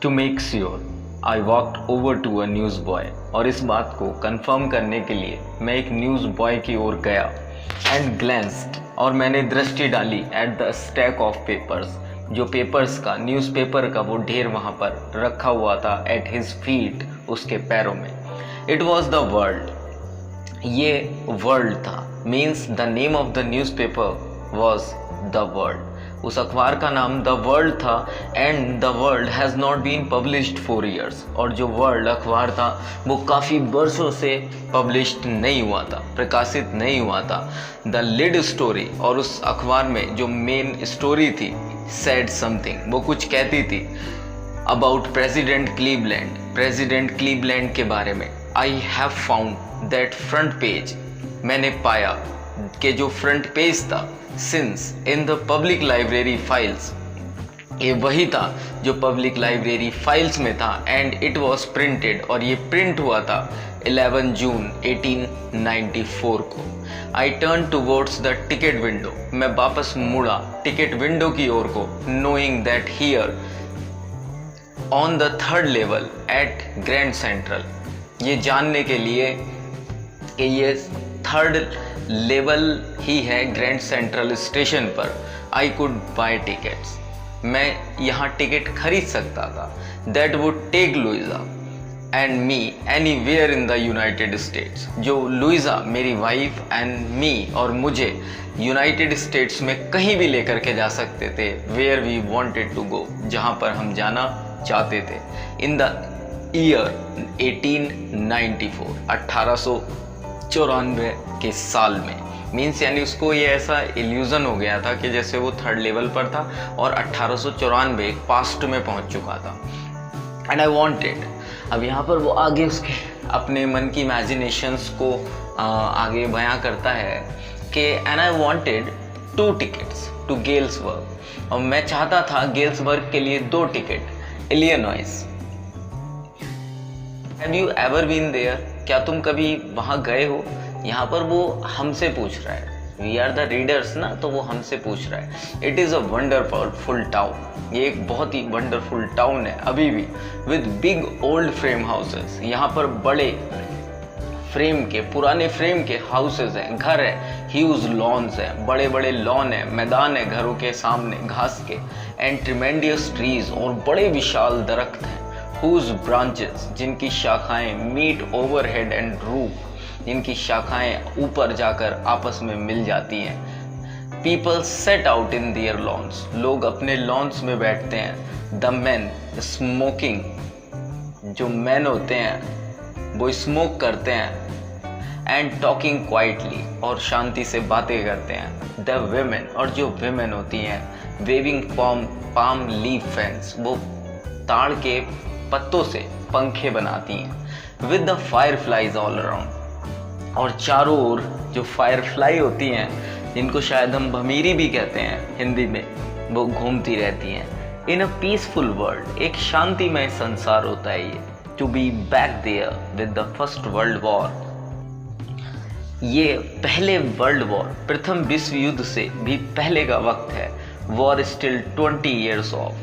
To make sure I walked over to a newsboy, और इस बात को कंफर्म करने के लिए मैं एक न्यूज़ बॉय की ओर गया एंड ग्लैंस्ड, और मैंने दृष्टि डाली at the stack of papers, जो पेपर्स का न्यूज़पेपर का वो ढेर वहाँ पर रखा हुआ था एट हिज फीट, उसके पैरों में। इट वॉज द वर्ल्ड, ये वर्ल्ड था, means the name of the newspaper was the World. उस अखबार का नाम द वर्ल्ड था and the World has not been published for years, और जो वर्ल्ड अखबार था वो काफ़ी वर्षों से पब्लिश्ड नहीं हुआ था, प्रकाशित नहीं हुआ था। द लीड स्टोरी, और उस अखबार में जो मेन स्टोरी थी, सेड समथिंग, वो कुछ कहती थी अबाउट प्रेसिडेंट क्लीवलैंड के बारे में। I have found that front page, मैंने पाया कि जो फ्रंट पेज था, since in the public library files, ये वही था जो पब्लिक लाइब्रेरी फाइल्स में था, एंड इट वॉज प्रिंटेड, और ये प्रिंट हुआ था 11 जून 1894 को। I turn towards the ticket window, मैं वापस मुड़ा टिकट विंडो की ओर को, knowing that here on the third level at Grand Central, ये जानने के लिए कि ये थर्ड लेवल ही है ग्रैंड सेंट्रल स्टेशन पर, आई कुड बाय टिकट्स, मैं यहाँ टिकट खरीद सकता था। That would take Luisa and me anywhere in the United States, जो लुइजा मेरी वाइफ एंड मी और मुझे यूनाइटेड स्टेट्स में कहीं भी लेकर के जा सकते थे, where we wanted to go, जहाँ पर हम जाना चाहते थे। इन द ईयर 1894, 1894 के साल में, मीन्स यानी उसको ये ऐसा इल्यूज़न हो गया था कि जैसे वो थर्ड लेवल पर था और 1894 पास्ट में पहुंच चुका था। एंड आई वांटेड, अब यहाँ पर वो आगे उसके अपने मन की इमेजिनेशंस को आगे बयां करता है कि and I wanted 2 tickets to Galesburg, और मैं चाहता था गेल्सबर्ग के लिए 2 ticket, Illinois. Have you ever been there, क्या तुम कभी वहाँ गए हो? यहाँ पर वो हमसे पूछ रहा है, वी आर द रीडर्स ना, तो वो हमसे पूछ रहा है। It is a wonderful town, ये एक बहुत ही वंडरफुल टाउन है अभी भी, with big old frame houses, यहाँ पर बड़े फ्रेम के, पुराने फ्रेम के हाउसेस हैं, घर है, ह्यूज लॉन्स हैं, बड़े बड़े लॉन है, मैदान है घरों के सामने घास के, एंड ट्रिमेंडियस ट्रीज, और बड़े विशाल दरख्त हैं, हुज ब्रांचेस, जिनकी शाखाएं मीट ओवरहेड एंड रूफ, जिनकी शाखाएं ऊपर जाकर आपस में मिल जाती हैं। People set out in their lawns, लोग अपने लॉन्स में बैठते हैं। द मैन स्मोकिंग, जो मैन होते हैं वो स्मोक करते हैं। एंड टॉकिंग क्वाइटली, और शांति से बातें करते हैं। द वेमेन, और जो वेमेन होती हैं, वेविंग पाम लीफ फैंस, वो ताड़ के पत्तों से पंखे बनाती हैं। With the fire flies all around, और चारों ओर जो फायर फ्लाई होती हैं, जिनको शायद हम भमीरी भी कहते हैं हिंदी में, वो घूमती रहती हैं। इन अ पीसफुल वर्ल्ड, एक शांतिमय संसार होता है ये। To be back there with the first world war, ये पहले वर्ल्ड वॉर, प्रथम विश्व युद्ध से भी पहले का वक्त है। War still 20 years of,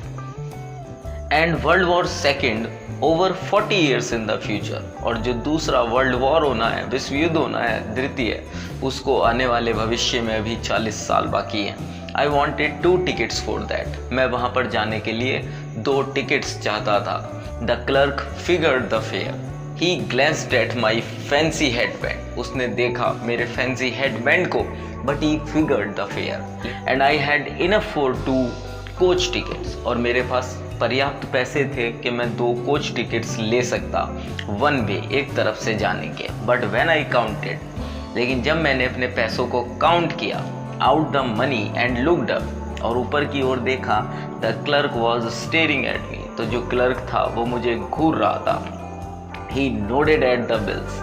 and world war second over 40 years in the future, और जो दूसरा वर्ल्ड वॉर होना है, विश्व युद्ध होना है द्वितीय, उसको आने वाले भविष्य में अभी 40 साल बाकी हैं। I wanted 2 tickets for that, मैं वहाँ पर जाने के लिए 2 टिकट्स चाहता था। The clerk figured the fare, he glanced at my fancy headband, उसने देखा मेरे फैंसी हेडबैंड को, but he figured the fare. And I had enough for 2 coach tickets, और मेरे पास पर्याप्त पैसे थे कि मैं 2 कोच टिकट्स ले सकता, वन वे, एक तरफ से जाने के। बट व्हेन आई काउंटेड, लेकिन जब मैंने अपने पैसों को काउंट किया, out the money and looked up, और ऊपर की ओर देखा, the clerk was staring at me, तो जो क्लर्क था वो मुझे घूर रहा था। ही नोडेड एट द बिल्स,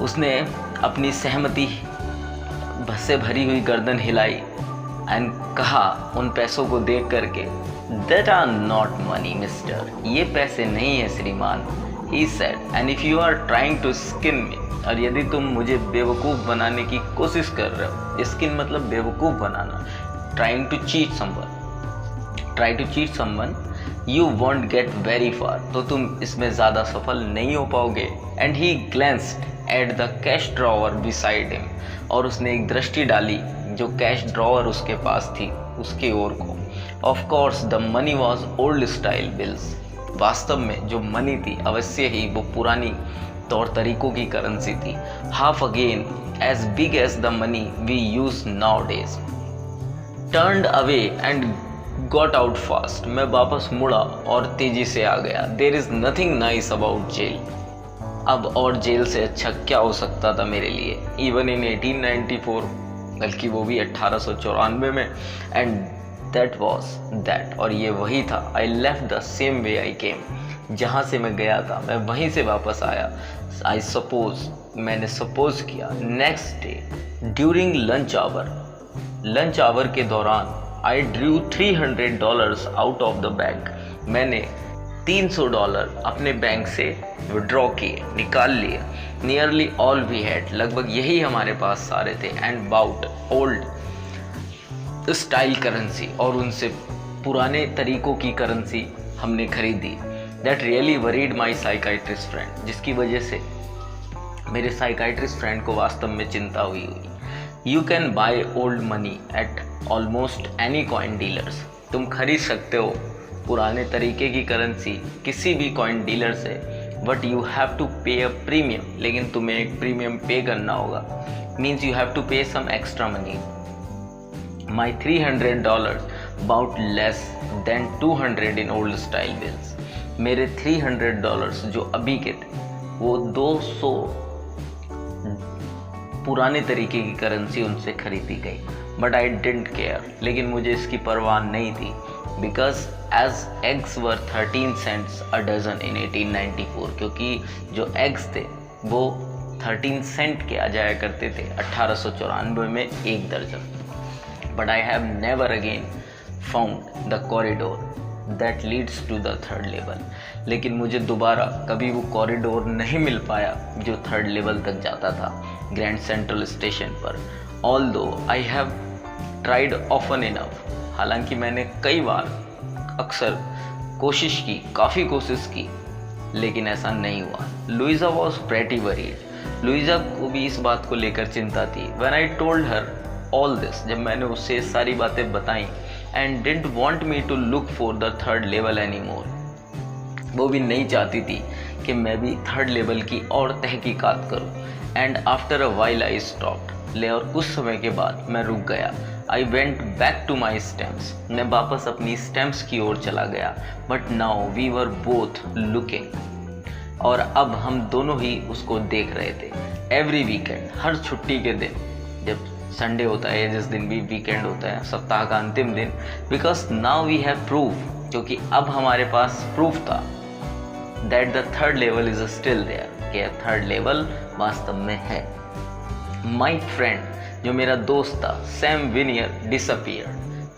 उसने अपनी सहमति से भरी हुई गर्दन हिलाई एंड कहा उन पैसों को देख करके, That are not money, mister. ये पैसे नहीं है श्रीमान, he said. And if you are trying to skin me, और यदि तुम मुझे बेवकूफ़ बनाने की कोशिश कर रहे हो, स्किन मतलब बेवकूफ़ बनाना, trying to cheat someone, you won't get very far, तो तुम इसमें ज़्यादा सफल नहीं हो पाओगे। And he glanced at the cash drawer beside him, और उसने एक दृष्टि डाली जो कैश ड्रॉवर उसके पास थी उसकी ओर को। Of course the money was old style bills, वास्तव में जो मनी थी अवश्य ही वो पुरानी तौर तरीकों की करेंसी थी। Half again as big as the money we use nowadays. Turned away and got out fast, मैं वापस मुड़ा और तेजी से आ गया। There is nothing nice about jail, अब और जेल से अच्छा क्या हो सकता था मेरे लिए। इवन इन 1894, बल्कि वो भी 1894 में। एंड दैट वॉज दैट, और ये वही था। I left the same way I came, जहाँ से मैं गया था मैं वहीं से वापस आया। आई सपोज, मैंने सपोज किया। Next day during lunch hour के दौरान I drew $300 out of the bank, मैंने $300 अपने बैंक से विड्रॉ किए, निकाल लिए। नियरली ऑल वी हैड, लगभग यही हमारे पास सारे थे। And bout old style currency, और उनसे पुराने तरीकों की करेंसी हमने खरीदी। That really worried my psychiatrist friend, जिसकी वजह से मेरे साइकाइट्रिस्ट फ्रेंड को वास्तव में चिंता हुई। You can by old money at almost any coin dealers, तुम खरीद सकते हो पुराने तरीके की करेंसी किसी भी कॉइन डीलर से। बट यू हैव टू पे अ प्रीमियम, लेकिन तुम्हें एक प्रीमियम पे करना होगा। Means you have to pay some extra money. My $300 about less than 200 in old style bills, मेरे $300 जो अभी के थे वो 200 पुराने तरीके की करेंसी उनसे खरीदी गई। बट आई डिडंट केयर, लेकिन मुझे इसकी परवाह नहीं थी। Because as eggs were 13 cents a dozen in 1894, क्योंकि जो एग्स थे वो 13 सेंट के आ जाया करते थे 1894 में एक दर्जन। But I have never again found the corridor that leads to the third level, लेकिन मुझे दोबारा कभी वो कॉरिडोर नहीं मिल पाया जो थर्ड लेवल तक जाता था ग्रैंड सेंट्रल स्टेशन पर। Although I have tried often enough, हालांकि मैंने कई बार अक्सर कोशिश की, काफ़ी कोशिश की, लेकिन ऐसा नहीं हुआ। Luisa was pretty worried, Luisa को भी इस बात को लेकर चिंता थी। When I told her all this, जब मैंने उससे सारी बातें बताई। And didn't want me to look for the third level any more, वो भी नहीं चाहती थी कि मैं भी थर्ड लेवल की और तहकीकात करूं। And after a while I stopped, ले और कुछ समय के बाद मैं रुक गया। I went back to my stamps, मैं वापस अपनी स्टैम्प्स की ओर चला गया। But now we were both looking, और अब हम दोनों ही उसको देख रहे थे। एवरी वीकेंड, हर छुट्टी के दिन, जब संडे होता है, जिस दिन भी वीकेंड होता है, सप्ताह का अंतिम दिन। Because now we have proof, क्योंकि अब हमारे पास प्रूफ था that the third level is still there, कि थर्ड लेवल वास्तव में है। माई फ्रेंड, जो मेरा दोस्त था, सैम विनियर डिसअपियर,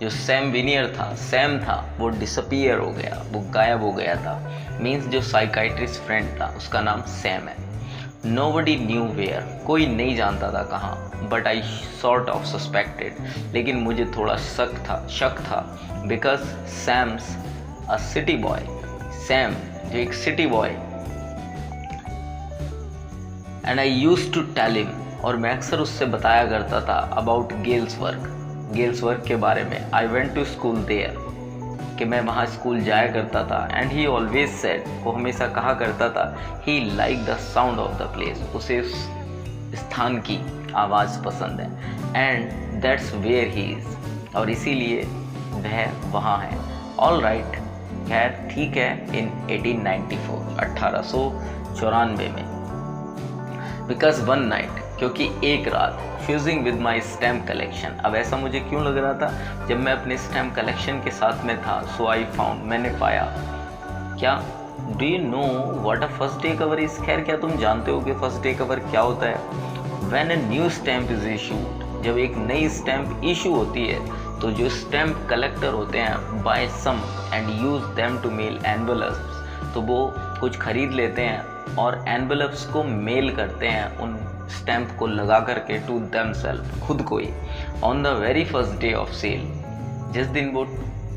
जो सैम विनियर था, सैम था, वो डिसअपियर हो गया, वो गायब हो गया था। मीन्स जो साइकाइट्रिस्ट फ्रेंड था उसका नाम सैम है। नोबडी न्यू वेयर, कोई नहीं जानता था कहाँ। But I sort of suspected, लेकिन मुझे थोड़ा शक था। Because Sam's a city boy, Sam जो एक city boy, and I used to tell him, और मैं अक्सर उससे बताया करता था अबाउट गेल्स वर्क के बारे में। I went to school there, कि मैं वहाँ स्कूल जाया करता था। एंड ही ऑलवेज सेड, वो हमेशा कहा करता था, he like the sound of the place, उसे उस स्थान की आवाज़ पसंद है। And that's where he is, और इसीलिए वह वहाँ है। ऑल राइट, खैर ठीक है। इन 1894 में, बिकॉज वन नाइट, क्योंकि एक रात, fusing with my stamp collection, अब ऐसा मुझे क्यों लग रहा था, जब मैं अपने स्टैम्प कलेक्शन के साथ में था। सो आई फाउंड, मैंने पाया। क्या do you know what a first day cover is? खैर, क्या तुम जानते हो कि फर्स्ट डे कवर क्या होता है? When a new stamp is issued, जब एक नई स्टैम्प इशू होती है, तो जो स्टैम्प कलेक्टर होते हैं, buy some and use them to mail envelopes, तो वो कुछ खरीद लेते हैं और एनवेलप्स को मेल करते हैं, उन स्टैम्प को लगा करके, टू देमसेल्फ, खुद को ही। On the very first day of sale, जिस दिन वो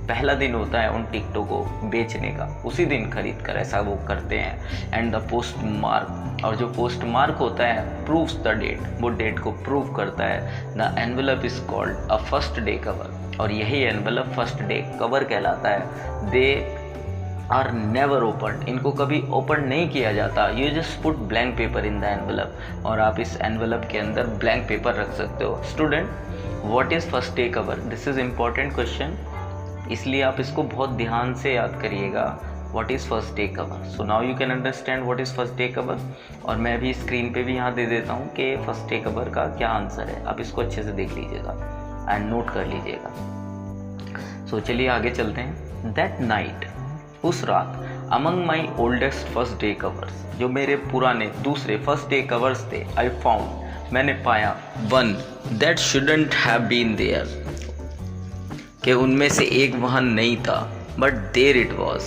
पहला दिन होता है उन टिकटों को बेचने का, उसी दिन खरीद कर ऐसा वो करते हैं। एंड द पोस्ट मार्क, और जो पोस्ट मार्क होता है प्रूव्स द डेट, वो डेट को प्रूव करता है। The envelope is called a first day cover, और यही एनवेलप फर्स्ट डे कवर कहलाता है। दे आर नेवर ओपन, इनको कभी ओपन नहीं किया जाता। You just put blank paper in the envelope, और आप इस एनवेलप के अंदर ब्लैंक पेपर रख सकते हो। Student, what is first day cover? This is important question, इसलिए आप इसको बहुत ध्यान से याद करिएगा। What is first day cover? So now you can understand what is first day cover. और मैं भी स्क्रीन पे भी यहाँ दे देता हूँ कि फर्स्ट डे कवर का क्या आंसर है, आप इसको अच्छे से देख लीजिएगा एंड नोट कर लीजिएगा। सो चलिए आगे चलते हैं। दैट नाइट, उस रात, अमंग माई ओल्डेस्ट फर्स्ट डे कवर्स, जो मेरे पुराने दूसरे फर्स्ट डे कवर्स थे, आई फाउंड, मैंने पाया, one that shouldn't have been there, कि उनमें से एक वहाँ नहीं था, but there it was.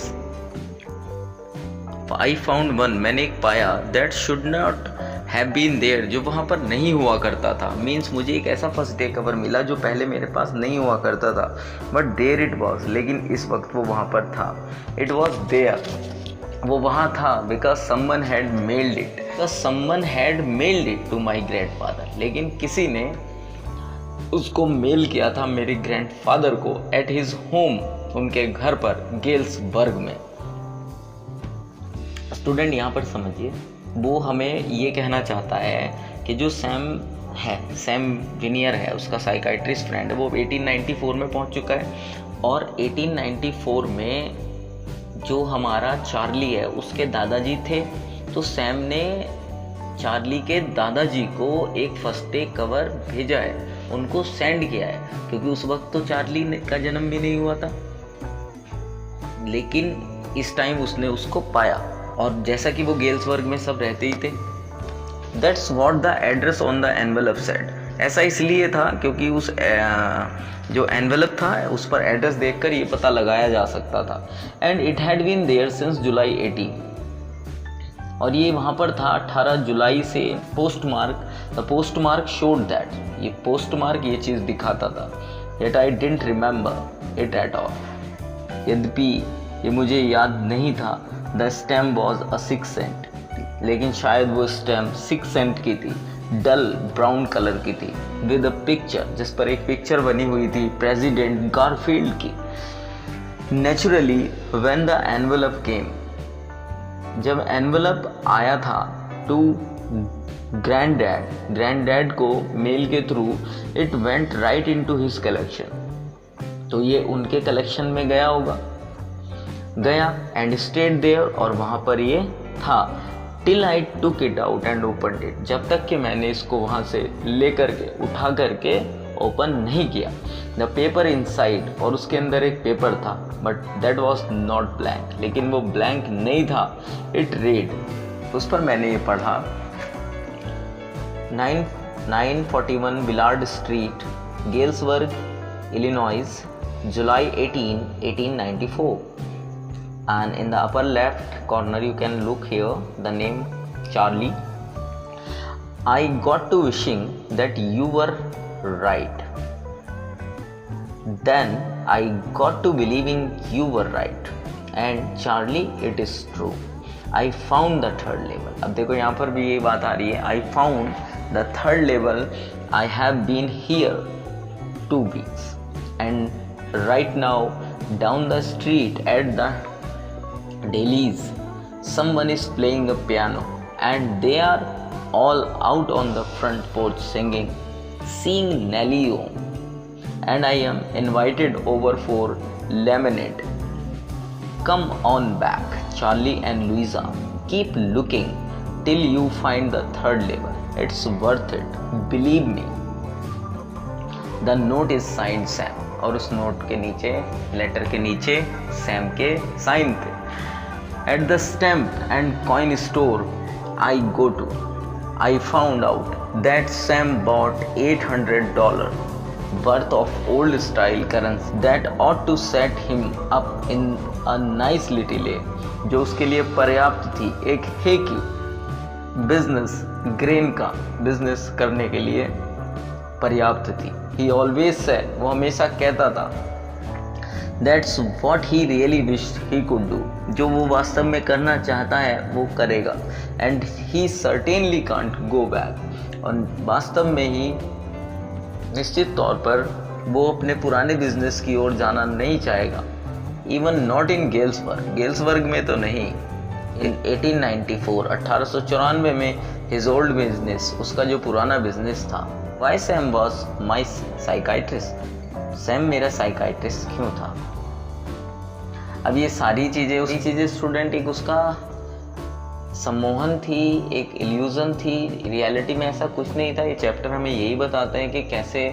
I found one, मैंने एक पाया, that should not have been there, जो वहाँ पर नहीं हुआ करता था। मीन्स मुझे एक ऐसा फर्स्ट डे कवर मिला जो पहले मेरे पास नहीं हुआ करता था, बट देयर इट वॉज, लेकिन इस वक्त वो वहाँ पर था। इट वॉज देयर, वो वहाँ था, because someone had mailed it, because someone had mailed it to my grandfather, लेकिन किसी ने उसको मेल किया था मेरे ग्रैंडफादर को एट हिज होम, उनके घर पर गेल्सबर्ग में। स्टूडेंट यहाँ पर समझिए, वो हमें ये कहना चाहता है कि जो सैम है, सैम विनियर है, उसका साइकाइट्रिस्ट फ्रेंड है, वो 1894 में पहुंच चुका है। और 1894 में जो हमारा चार्ली है उसके दादाजी थे, तो सैम ने चार्ली के दादाजी को एक फर्स्ट डे कवर भेजा है, उनको सेंड किया है, क्योंकि उस वक्त तो चार्ली का जन्म भी नहीं हुआ था, लेकिन इस टाइम उसने उसको पाया। और जैसा कि वो गेल्सबर्ग में सब रहते ही थे, that's what the address on the envelope said, ऐसा इसलिए था क्योंकि उस जो एनवेलप था उस पर एड्रेस देखकर ये पता लगाया जा सकता था। And it had been there since July 18, और ये वहाँ पर था 18 जुलाई से। The postmark showed that, ये पोस्ट मार्क ये चीज़ दिखाता था। Yet I didn't remember it at all, यद्यपि ये मुझे याद नहीं था। The stamp was a 6 cent, लेकिन शायद वो स्टैम्प 6 सेंट की थी, डल ब्राउन कलर की थी, विद अ पिक्चर, जिस पर एक पिक्चर बनी हुई थी प्रेसिडेंट गारफील्ड की। नेचुरली व्हेन द एनवेलप केम, जब एनवेलप आया था टू ग्रैंडडैड को मेल के through, it went right into his collection, तो ये उनके कलेक्शन में गया होगा, गया एंड स्टेड देयर, और वहाँ पर ये था, till I took it out and opened it, जब तक कि मैंने इसको वहाँ से लेकर के उठा करके ओपन नहीं किया। द पेपर इनसाइड, और उसके अंदर एक पेपर था, but that was not blank, लेकिन वो ब्लैंक नहीं था। इट रीड, उस पर मैंने ये पढ़ा, 941 Willard street, Galesburg, Illinois, July 18, 1894. And in the upper left corner you can look here the name Charlie. I got to wishing that you were right. Then I got to believing you were right. And Charlie, it is true. I found the third level. अब देखो यहाँ पर भी ये बात आ रही है, I found the third level. I have been here 2 weeks. And right now down the street at the Dailies, someone is playing a piano, and they are all out on the front porch singing, seeing Nelly O. And I am invited over for lemonade. Come on back, Charlie and Louisa. Keep looking till you find the third level. It's worth it, believe me. The note is signed Sam. और उस note के नीचे, letter के नीचे Sam के sign थे। At the stamp and coin store I go to, I found out that Sam bought $800 worth of old style currency that ought to set him up in a nice little way, जो उसके लिए पर्याप्त थी, एक है की business, grain का business करने के लिए पर्याप्त थी। He always said, वो हमेशा कहता था, that's what he really wish he could do. जो वो वास्तव में करना चाहता है वो करेगा। And he certainly can't go back. और वास्तव में ही निश्चित तौर पर वो अपने पुराने बिजनेस की ओर जाना नहीं चाहेगा। Even not in Galesburg, Galesburg में तो नहीं। इन 1894 1894 में हिज ओल्ड बिजनेस, उसका जो पुराना बिजनेस था। Why Sam was my psychiatrist, Sam मेरा साइकाइट्रिस्ट क्यों था। अब ये सारी चीज़ें स्टूडेंट एक उसका सम्मोहन थी, एक इल्यूजन थी। रियलिटी में ऐसा कुछ नहीं था। ये चैप्टर हमें यही बताते हैं कि कैसे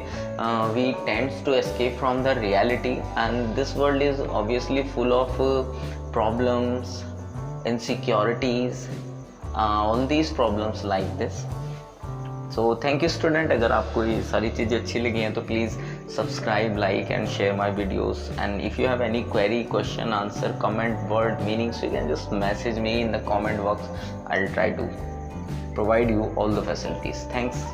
we tends to escape from the reality and this world is obviously full of problems, insecurities, all these problems like this. So thank you student. अगर आपको ये सारी चीज़ें अच्छी लगी हैं तो please subscribe, like and share my videos. And if you have any query, question, answer, comment, word, meaning, so you can just message me in the comment box. I'll try to provide you all the facilities. Thanks.